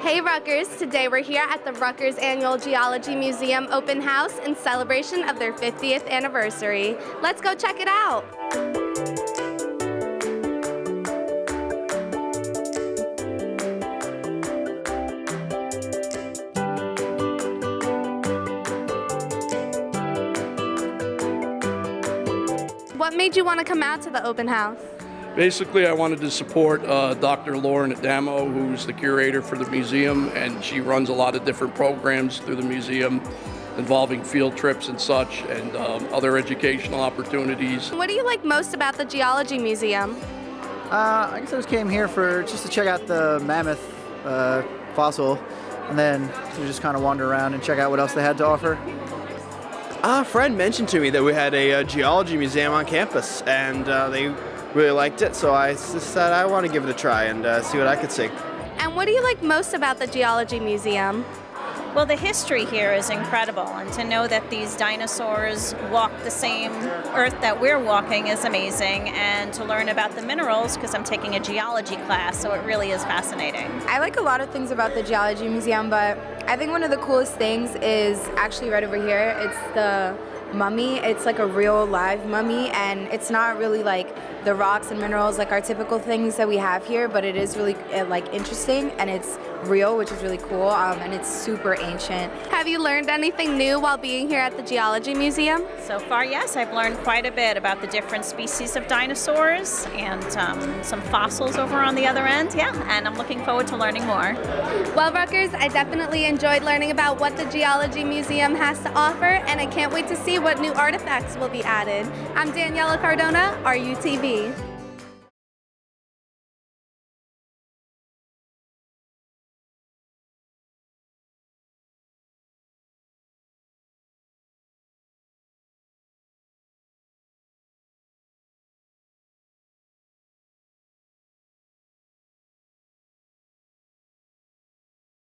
Hey Rutgers, today we're here at the Rutgers Annual Geology Museum open house in celebration of their 50th anniversary. Let's go check it out. What made you want to come out to the open house? Basically, I wanted to support Dr. Lauren Adamo, who's the curator for the museum, and she runs a lot of different programs through the museum involving field trips and such, and other educational opportunities. What do you like most about the Geology Museum? I guess I just came here just to check out the mammoth fossil, and then to just kind of wander around and check out what else they had to offer. A friend mentioned to me that we had a geology museum on campus, and they really liked it, so I just said I want to give it a try and see what I could see. And what do you like most about the Geology Museum? Well, the history here is incredible, and to know that these dinosaurs walked the same earth that we're walking is amazing, and to learn about the minerals, because I'm taking a geology class, so it really is fascinating. I like a lot of things about the Geology Museum, but I think one of the coolest things is actually right over here. It's the mummy. It's like a real live mummy, and it's not really like the rocks and minerals like our typical things that we have here, but it is really like interesting, and it's real, which is really cool, and it's super ancient. Have you learned anything new while being here at the Geology Museum? So far, yes, I've learned quite a bit about the different species of dinosaurs and some fossils over on the other end, and I'm looking forward to learning more. Well, Rutgers, I definitely enjoyed learning about what the Geology Museum has to offer, and I can't wait to see what new artifacts will be added. I'm Daniela Cardona, RUTV.